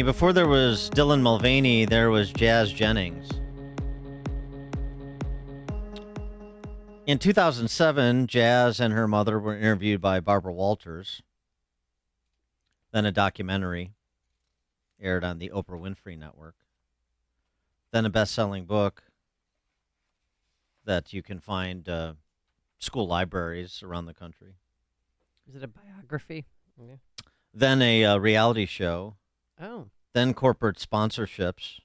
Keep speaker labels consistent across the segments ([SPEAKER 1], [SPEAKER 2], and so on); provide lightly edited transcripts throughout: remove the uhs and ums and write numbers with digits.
[SPEAKER 1] Before there was Dylan Mulvaney, there was Jazz Jennings. In 2007, Jazz and her mother were interviewed by Barbara Walters. Then a documentary aired on the Oprah Winfrey Network. Then a best-selling book that you can find school libraries around the country.
[SPEAKER 2] Is it a biography? Yeah.
[SPEAKER 1] Then a reality show.
[SPEAKER 2] Oh.
[SPEAKER 1] Then corporate sponsorships.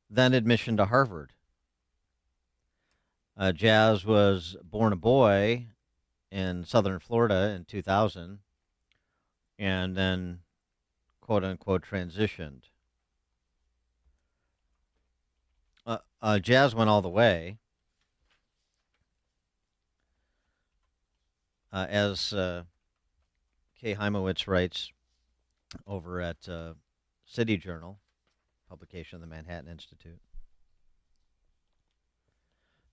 [SPEAKER 1] Then admission to Harvard. Jazz was born a boy in southern Florida in 2000 and then, quote-unquote, transitioned. Jazz went all the way. As Kay Hymowitz writes over at City Journal, publication of the Manhattan Institute.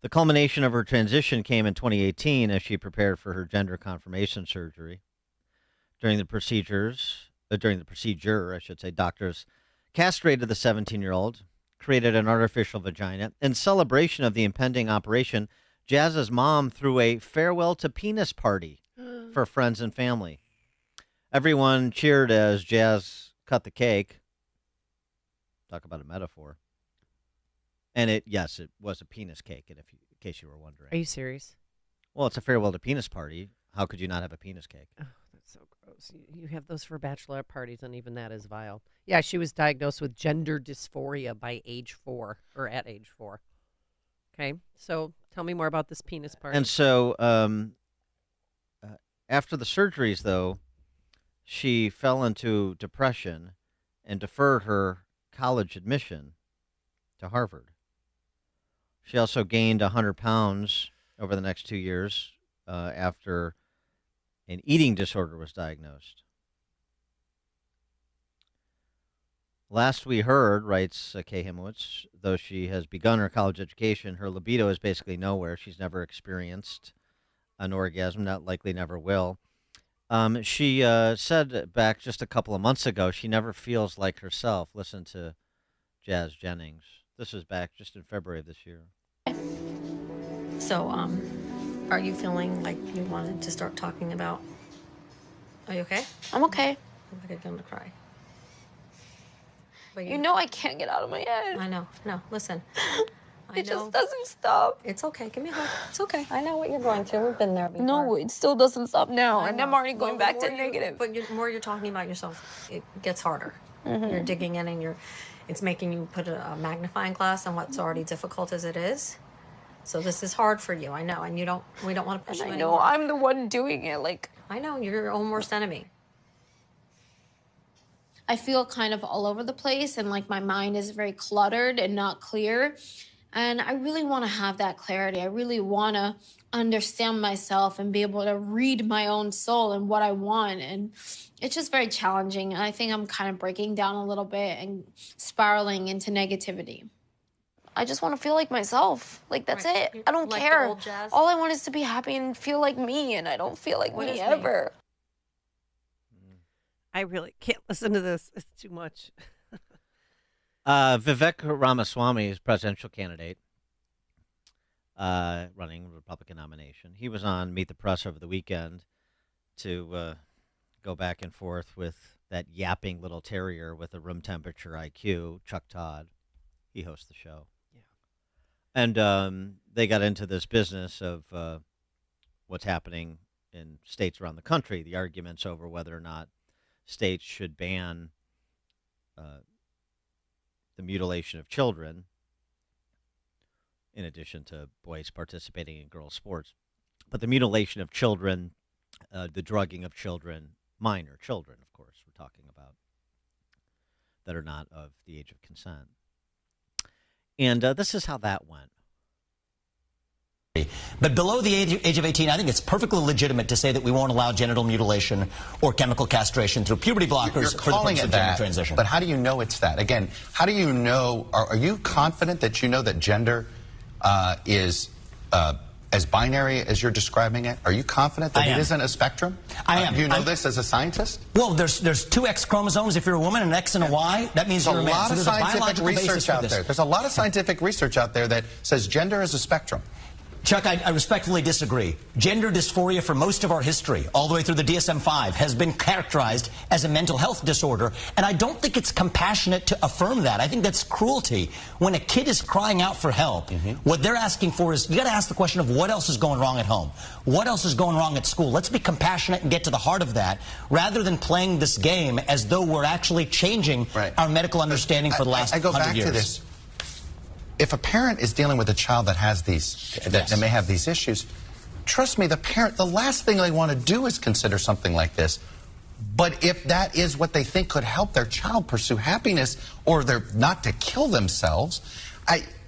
[SPEAKER 1] The culmination of her transition came in 2018 as she prepared for her gender confirmation surgery. During the procedure, doctors castrated the 17-year-old, created an artificial vagina. In celebration of the impending operation, Jazz's mom threw a farewell to penis party for friends and family. Everyone cheered as Jazz cut the cake. Talk about a metaphor. And it was a penis cake, in case you were wondering.
[SPEAKER 2] Are you serious?
[SPEAKER 1] Well, it's a farewell to penis party. How could you not have a penis cake?
[SPEAKER 2] Oh, that's so gross. You have those for bachelorette parties, and even that is vile. Yeah, she was diagnosed with gender dysphoria by age 4, or at age 4. Okay, so tell me more about this penis party.
[SPEAKER 1] And so after the surgeries, though, she fell into depression and deferred her college admission to Harvard. She also gained 100 pounds over the next 2 years after an eating disorder was diagnosed. Last we heard, writes Kay Hymowitz, though she has begun her college education, her libido is basically nowhere. She's never experienced an orgasm, not likely never will. She said back just a couple of months ago, she never feels like herself. Listen to Jazz Jennings. This is back just in February of this year.
[SPEAKER 3] So, are you feeling like you wanted to start talking about... Are you okay?
[SPEAKER 4] I'm okay.
[SPEAKER 3] I'm like I'm gonna cry. But
[SPEAKER 4] You know I can't get out of my head.
[SPEAKER 3] I know. Listen.
[SPEAKER 4] It just doesn't stop.
[SPEAKER 3] It's okay. Give me a hug. It's okay. I know what you're going through. We've been there before.
[SPEAKER 4] No, it still doesn't stop now,
[SPEAKER 3] I
[SPEAKER 4] and
[SPEAKER 3] know.
[SPEAKER 4] I'm already going
[SPEAKER 3] Well,
[SPEAKER 4] back to negative.
[SPEAKER 3] But the more you're talking about yourself, it gets harder. You're digging in, and it's making you put a magnifying glass on what's already difficult as it is. So this is hard for you. I know, and we don't want to push
[SPEAKER 4] And
[SPEAKER 3] you
[SPEAKER 4] I
[SPEAKER 3] anymore.
[SPEAKER 4] know I'm the one doing it.
[SPEAKER 3] I know you're your own worst enemy.
[SPEAKER 4] I feel kind of all over the place, and my mind is very cluttered and not clear. And I really want to have that clarity. I really want to understand myself and be able to read my own soul and what I want. And it's just very challenging. And I think I'm kind of breaking down a little bit and spiraling into negativity. I just want to feel like myself. That's
[SPEAKER 3] Right.
[SPEAKER 4] it. I don't
[SPEAKER 3] Like the
[SPEAKER 4] care.
[SPEAKER 3] old Jazz?
[SPEAKER 4] All I want is to be happy and feel like me, and I don't feel like
[SPEAKER 3] What is
[SPEAKER 4] me
[SPEAKER 3] me?
[SPEAKER 4] ever.
[SPEAKER 2] I really can't listen to this. It's too much.
[SPEAKER 1] Vivek Ramaswamy is presidential candidate running the Republican nomination. He was on Meet the Press over the weekend to go back and forth with that yapping little terrier with a room temperature IQ, Chuck Todd. He hosts the show.
[SPEAKER 2] Yeah.
[SPEAKER 1] And they got into this business of what's happening in states around the country, the arguments over whether or not states should ban the mutilation of children, in addition to boys participating in girls' sports. But the mutilation of children, the drugging of children, minor children, of course, we're talking about, that are not of the age of consent. And this is how that went.
[SPEAKER 5] But below the age of 18, I think it's perfectly legitimate to say that we won't allow genital mutilation or chemical castration through puberty blockers for the purpose of gender transition.
[SPEAKER 6] But how do you know it's that? Again, how do you know, are you confident that you know that gender is as binary as you're describing it? Are you confident that
[SPEAKER 5] I
[SPEAKER 6] it
[SPEAKER 5] am.
[SPEAKER 6] isn't a spectrum?
[SPEAKER 5] I am.
[SPEAKER 6] Do you know
[SPEAKER 5] I'm-
[SPEAKER 6] this as a scientist?
[SPEAKER 5] Well, there's two X chromosomes if you're a woman, and an X and a Y. That means
[SPEAKER 6] There's
[SPEAKER 5] you're
[SPEAKER 6] a
[SPEAKER 5] a man.
[SPEAKER 6] lot
[SPEAKER 5] So
[SPEAKER 6] of
[SPEAKER 5] there's a
[SPEAKER 6] scientific
[SPEAKER 5] biological basis
[SPEAKER 6] research
[SPEAKER 5] for
[SPEAKER 6] out
[SPEAKER 5] this.
[SPEAKER 6] there. There's a lot of scientific research out there that says gender is a spectrum.
[SPEAKER 5] Chuck, I respectfully disagree. Gender dysphoria for most of our history, all the way through the DSM-5, has been characterized as a mental health disorder, and I don't think it's compassionate to affirm that. I think that's cruelty. When a kid is crying out for help, what they're asking for is, you got to ask the question of what else is going wrong at home? What else is going wrong at school? Let's be compassionate and get to the heart of that, rather than playing this game as though we're actually changing our medical understanding for the last
[SPEAKER 6] I go
[SPEAKER 5] 100
[SPEAKER 6] back
[SPEAKER 5] years.
[SPEAKER 6] to this. If a parent is dealing with a child that has these, that may have these issues, trust me, the last thing they want to do is consider something like this. But if that is what they think could help their child pursue happiness, or they're not to kill themselves,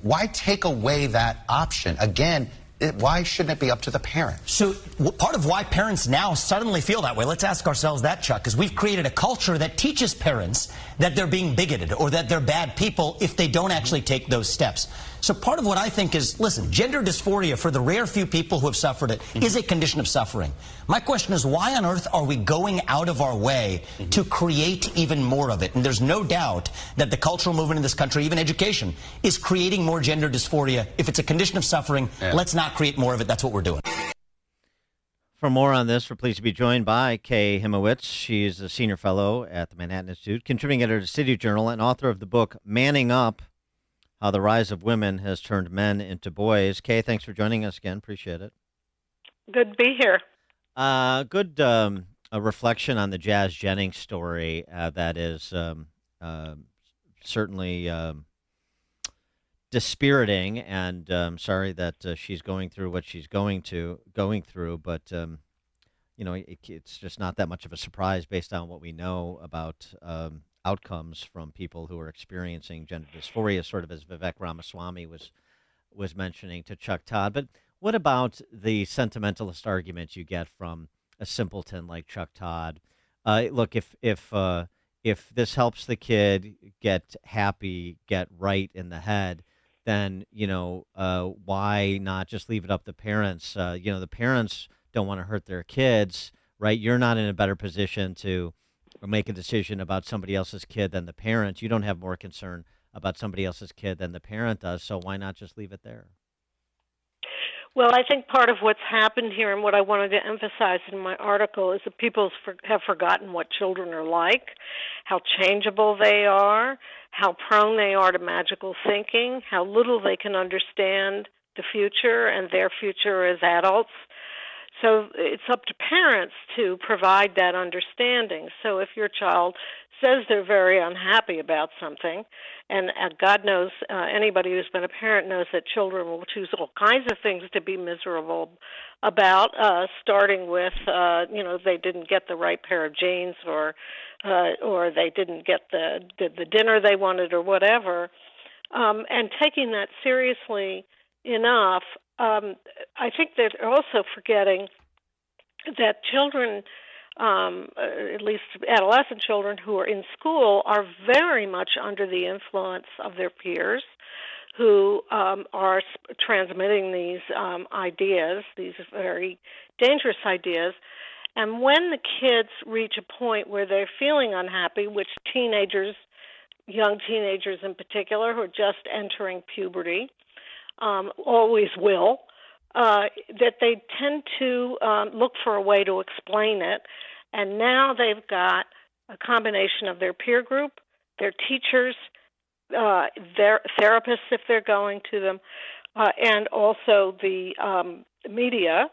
[SPEAKER 6] why take away that option? Again, why shouldn't it be up to the parent?
[SPEAKER 5] So part of why parents now suddenly feel that way, let's ask ourselves that, Chuck, is we've created a culture that teaches parents that they're being bigoted or that they're bad people if they don't actually take those steps. So part of what I think is, listen, gender dysphoria, for the rare few people who have suffered it, is a condition of suffering. My question is, why on earth are we going out of our way to create even more of it? And there's no doubt that the cultural movement in this country, even education, is creating more gender dysphoria. If it's a condition of suffering, let's not create more of it. That's what we're doing.
[SPEAKER 1] For more on this, we're pleased to be joined by Kay Hymowitz. She's a senior fellow at the Manhattan Institute, contributing editor to City Journal, and author of the book Manning Up: How the Rise of Women Has Turned Men into Boys. Kay, thanks for joining us again. Appreciate it.
[SPEAKER 7] Good to be here.
[SPEAKER 1] Good a reflection on the Jazz Jennings story that is certainly dispiriting, and sorry that she's going through what she's going through. But it's just not that much of a surprise based on what we know about outcomes from people who are experiencing gender dysphoria, sort of as Vivek Ramaswamy was mentioning to Chuck Todd. But what about the sentimentalist argument you get from a simpleton like Chuck Todd? Look, if this helps the kid get happy, get right in the head, then why not just leave it up to parents? The parents don't want to hurt their kids, right? You're not in a better position to make a decision about somebody else's kid than the parent. You don't have more concern about somebody else's kid than the parent does, so why not just leave it there?
[SPEAKER 7] Well, I think part of what's happened here and what I wanted to emphasize in my article is that people have forgotten what children are like, how changeable they are, how prone they are to magical thinking, how little they can understand the future and their future as adults. So it's up to parents to provide that understanding. So if your child says they're very unhappy about something, and God knows, anybody who's been a parent knows that children will choose all kinds of things to be miserable about, starting with, they didn't get the right pair of jeans, or they didn't get the dinner they wanted, or whatever, and taking that seriously enough. I think they're also forgetting that children, at least adolescent children who are in school, are very much under the influence of their peers who are transmitting these ideas, these very dangerous ideas. And when the kids reach a point where they're feeling unhappy, which teenagers, young teenagers in particular, who are just entering puberty, always will, that they tend to look for a way to explain it. And now they've got a combination of their peer group, their teachers, their therapists if they're going to them, and also the media,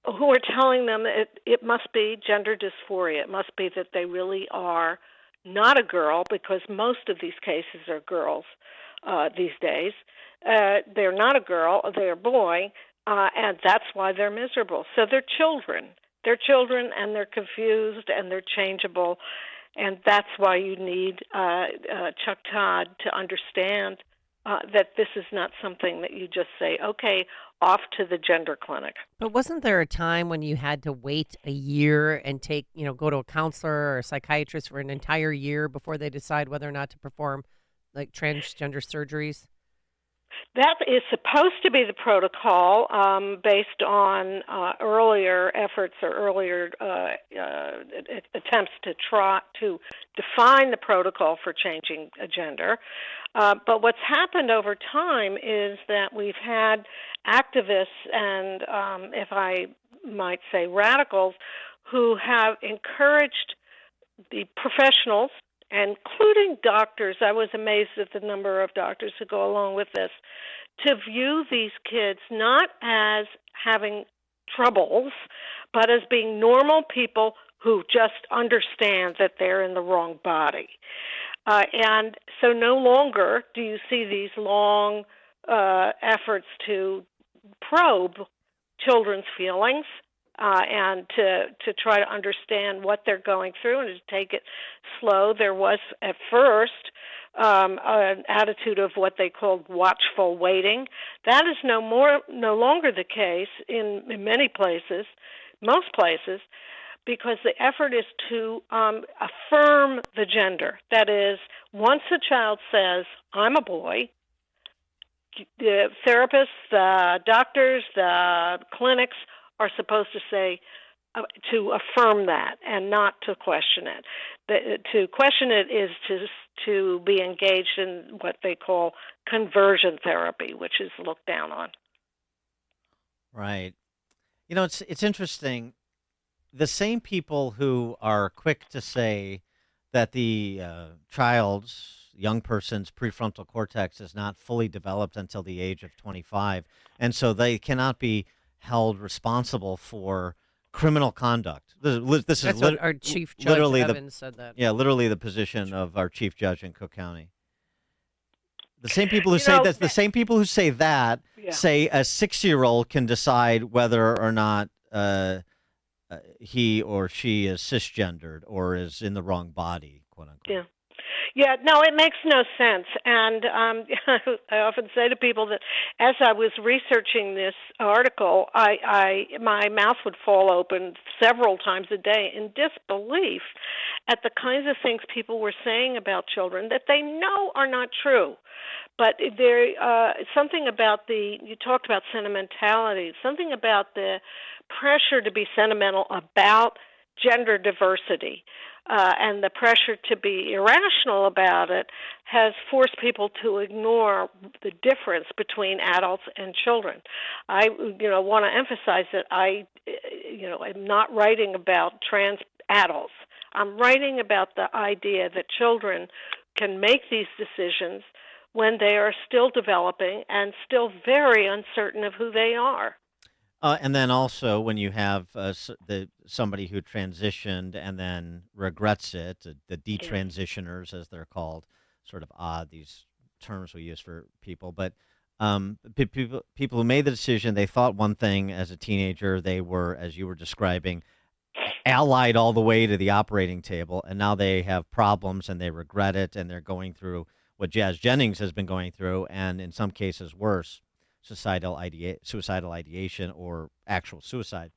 [SPEAKER 7] who are telling them that it must be gender dysphoria. It must be that they really are not a girl, because most of these cases are girls these days. They're not a girl, they're a boy, and that's why they're miserable. So they're children. They're children, and they're confused, and they're changeable, and that's why you need Chuck Todd to understand that this is not something that you just say, okay, off to the gender clinic.
[SPEAKER 2] But wasn't there a time when you had to wait a year and go to a counselor or a psychiatrist for an entire year before they decide whether or not to perform like transgender surgeries?
[SPEAKER 7] That is supposed to be the protocol based on earlier efforts or earlier attempts to try to define the protocol for changing a gender. But what's happened over time is that we've had activists and, if I might say, radicals who have encouraged the professionals, including doctors. I was amazed at the number of doctors who go along with this, to view these kids not as having troubles, but as being normal people who just understand that they're in the wrong body. And so no longer do you see these long efforts to probe children's feelings and to try to understand what they're going through and to take it slow. There was at first an attitude of what they called watchful waiting. That is no longer the case in many places, most places, because the effort is to affirm the gender. That is, once a child says, "I'm a boy," the therapists, the doctors, the clinics are supposed to say, to affirm that and not to question it. To question it is to be engaged in what they call conversion therapy, which is looked down on.
[SPEAKER 1] Right. You know, it's interesting. The same people who are quick to say that the young person's prefrontal cortex is not fully developed until the age of 25, and so they cannot be held responsible for criminal conduct. This
[SPEAKER 2] That's
[SPEAKER 1] is
[SPEAKER 2] what our Chief Judge
[SPEAKER 1] literally
[SPEAKER 2] Evans said that.
[SPEAKER 1] yeah, literally the position of our chief judge in Cook County. The same people who the same people who say that say a 6-year-old can decide whether or not he or she is cisgendered or is in the wrong body, quote unquote.
[SPEAKER 7] Yeah. Yeah, no, it makes no sense. And I often say to people that as I was researching this article, my mouth would fall open several times a day in disbelief at the kinds of things people were saying about children that they know are not true. But there something about you talked about sentimentality, something about the pressure to be sentimental about gender diversity. And the pressure to be irrational about it has forced people to ignore the difference between adults and children. I, want to emphasize that I'm not writing about trans adults. I'm writing about the idea that children can make these decisions when they are still developing and still very uncertain of who they are.
[SPEAKER 1] And then also when you have somebody who transitioned and then regrets it, the detransitioners as they're called, sort of odd, these terms we use for people, but people who made the decision, they thought one thing as a teenager, they were, as you were describing, allied all the way to the operating table, and now they have problems and they regret it, and they're going through what Jazz Jennings has been going through, and in some cases worse, suicidal ideation or actual suicide,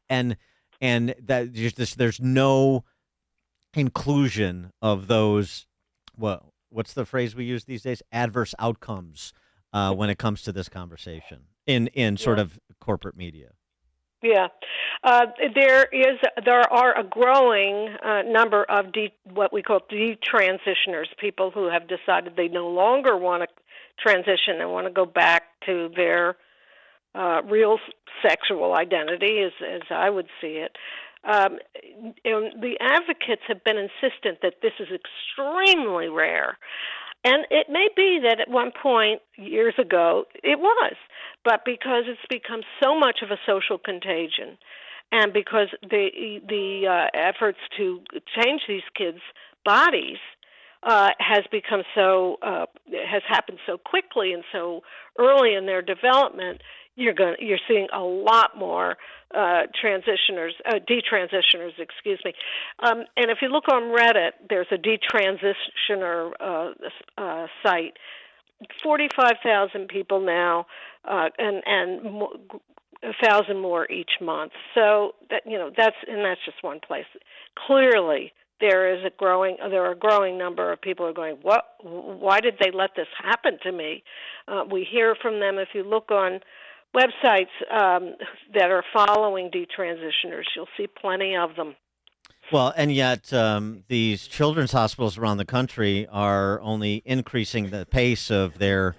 [SPEAKER 1] and that there's no inclusion of those. What's the phrase we use these days? Adverse outcomes when it comes to this conversation in sort of corporate media.
[SPEAKER 7] Yeah, there are a growing number of what we call detransitioners, people who have decided they no longer want to transition and want to go back to their real sexual identity, as I would see it. And the advocates have been insistent that this is extremely rare. And it may be that at one point, years ago, it was. But because it's become so much of a social contagion, and because the efforts to change these kids' bodies has happened so quickly and so early in their development, you're seeing a lot more detransitioners, and if you look on Reddit, there's a detransitioner site. 45,000 people now, and 1,000 more each month. So that's just one place. Clearly, there are a growing number of people who are going, what? Why did they let this happen to me? We hear from them. If you look on websites that are following detransitioners, you'll see plenty of them.
[SPEAKER 1] Well, and yet these children's hospitals around the country are only increasing the pace of their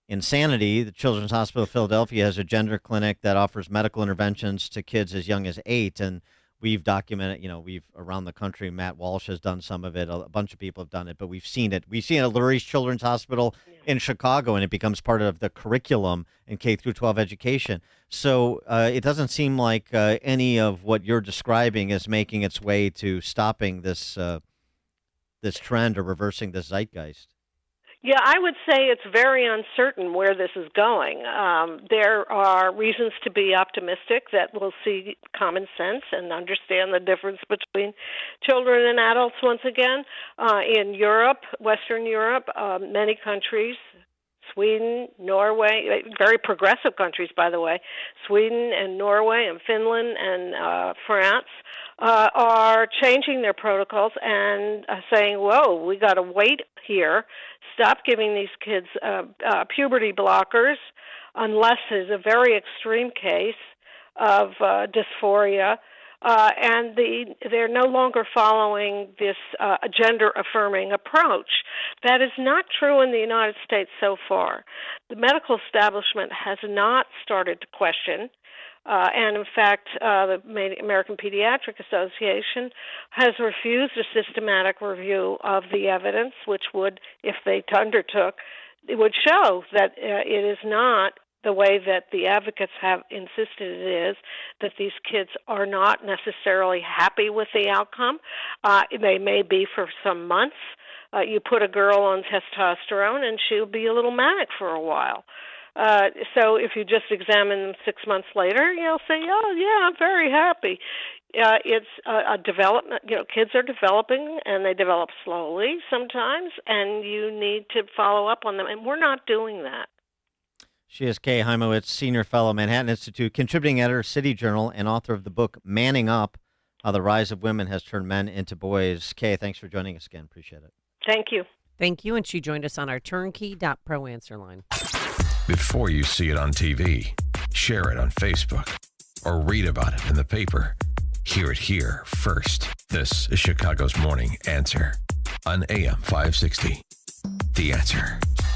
[SPEAKER 1] insanity. The Children's Hospital of Philadelphia has a gender clinic that offers medical interventions to kids as young as 8, and we've documented, we've around the country. Matt Walsh has done some of it. A bunch of people have done it, but we've seen it. We've seen it at Lurie's Children's Hospital in Chicago, and it becomes part of the curriculum in K through 12 education. So it doesn't seem like any of what you're describing is making its way to stopping this this trend or reversing this zeitgeist.
[SPEAKER 7] Yeah, I would say it's very uncertain where this is going. There are reasons to be optimistic that we'll see common sense and understand the difference between children and adults once again. In Europe, Western Europe, many countries, Sweden, Norway, very progressive countries, by the way, Sweden and Norway and Finland and France, are changing their protocols and saying, whoa, we got to wait here, stop giving these kids puberty blockers unless there's a very extreme case of dysphoria. And they're no longer following this gender-affirming approach. That is not true in the United States so far. The medical establishment has not started to question, and in fact, the American Pediatric Association has refused a systematic review of the evidence, which would, if they undertook, it would show that it is not the way that the advocates have insisted it is, that these kids are not necessarily happy with the outcome. They may be for some months. You put a girl on testosterone and she'll be a little manic for a while. So if you just examine them 6 months later, you'll say, oh, yeah, I'm very happy. It's a development, kids are developing and they develop slowly sometimes, and you need to follow up on them, and we're not doing that.
[SPEAKER 1] She is Kay Hymowitz, Senior Fellow, Manhattan Institute, contributing editor, City Journal, and author of the book Manning Up, How the Rise of Women Has Turned Men into Boys. Kay, thanks for joining us again. Appreciate it.
[SPEAKER 7] Thank you.
[SPEAKER 2] Thank you, and she joined us on our turnkey.pro answer line.
[SPEAKER 8] Before you see it on TV, share it on Facebook, or read about it in the paper, hear it here first. This is Chicago's Morning Answer on AM 560. The Answer.